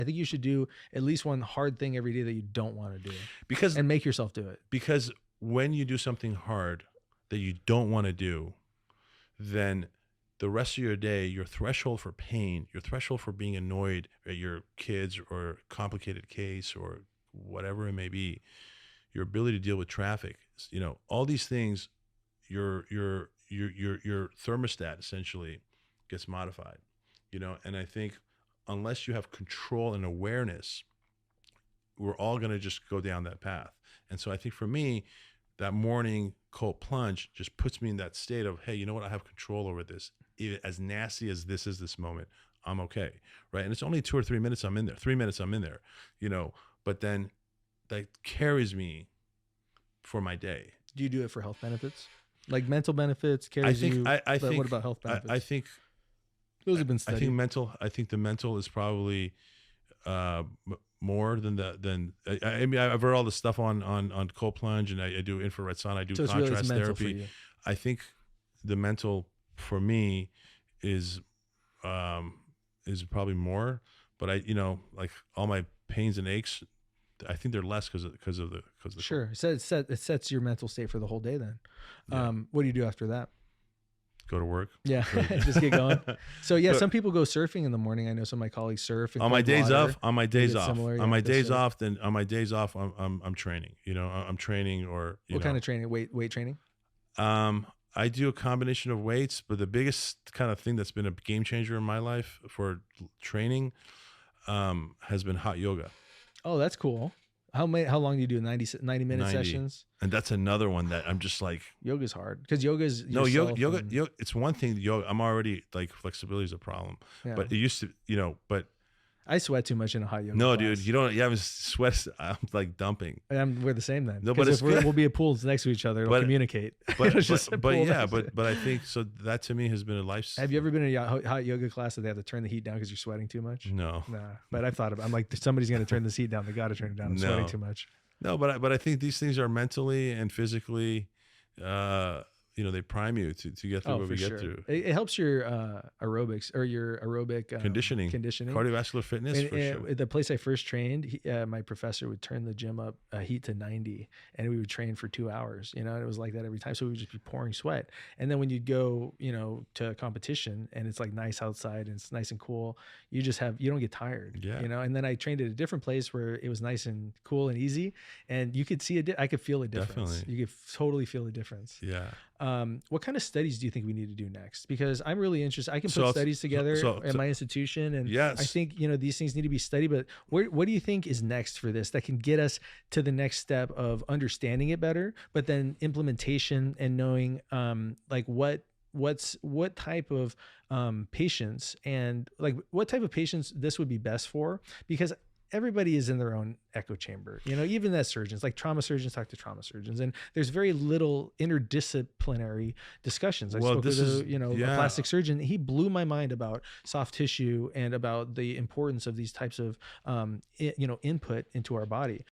I think you should do at least one hard thing every day that you don't want to do, Because and make yourself do it. because when you do something hard that you don't want to do, then the rest of your day, your threshold for pain, your threshold for being annoyed at your kids or complicated case or whatever it may be, your ability to deal with traffic, all these things, your thermostat essentially gets modified, and I think unless you have control and awareness, we're all going to just go down that path. And so I think for me, that morning cold plunge just puts me in that state of, hey, you know what? I have control over this. Even as nasty as this is this moment, I'm okay, right? And it's only 2 or 3 minutes I'm in there, 3 minutes I'm in there, but then that carries me for my day. Do you do it for health benefits? Like mental benefits I think, what about health benefits? I think those have been studied. I think the mental is probably more than I mean, I've read all the stuff on cold plunge, and I do infrared sauna, I do So it's contrast really mental for therapy. you. I think the mental for me is probably more, but like all my pains and aches, I think they're less because of the Sure. It sets your mental state for the whole day then. Yeah. What do you do after that? Go to work. Yeah. Just get going. So yeah, some people go surfing in the morning. I know some of my colleagues surf. On my days off, I'm training. I'm training or, what kind of training? Weight training? I do a combination of weights, but the biggest kind of thing that's been a game changer in my life for training has been hot yoga. Oh, that's cool. How long do you do? 90-minute sessions? And that's another one that I'm just like, yoga's hard because yoga's yoga. It's one thing. Yoga, I'm already like, flexibility is a problem, but it used to, but I sweat too much in a hot yoga No, class. dude, you haven't sweat. I'm like dumping. We're the same then. No, but we'll be at pools next to each other. It'll communicate. But I think so. That to me has been a life. Have you ever been in a hot yoga class that they have to turn the heat down because you're sweating too much? No. Nah. But I've thought I'm like, somebody's going to turn this heat down. They got to turn it down. I'm sweating too much. No, but I think these things are mentally and physically, they prime you to get through what we get through. It helps your aerobics or your aerobic conditioning, cardiovascular fitness. For sure. The place I first trained, my professor would turn the gym up heat to 90, and we would train for 2 hours. And it was like that every time. So we would just be pouring sweat. And then when you'd go, to a competition and it's like nice outside and it's nice and cool, you don't get tired. Yeah. And then I trained at a different place where it was nice and cool and easy, and you could see I could feel a difference. Definitely. You could totally feel the difference. Yeah. What kind of studies do you think we need to do next? Because I'm really interested. I can put studies together at my institution, and yes. I think these things need to be studied. But what do you think is next for this that can get us to the next step of understanding it better, but then implementation and knowing what type of patients and like what type of patients this would be best for? Because everybody is in their own echo chamber, even as surgeons, like trauma surgeons talk to trauma surgeons, and there's very little interdisciplinary discussions. I spoke with a plastic surgeon. He blew my mind about soft tissue and about the importance of these types of, input into our body.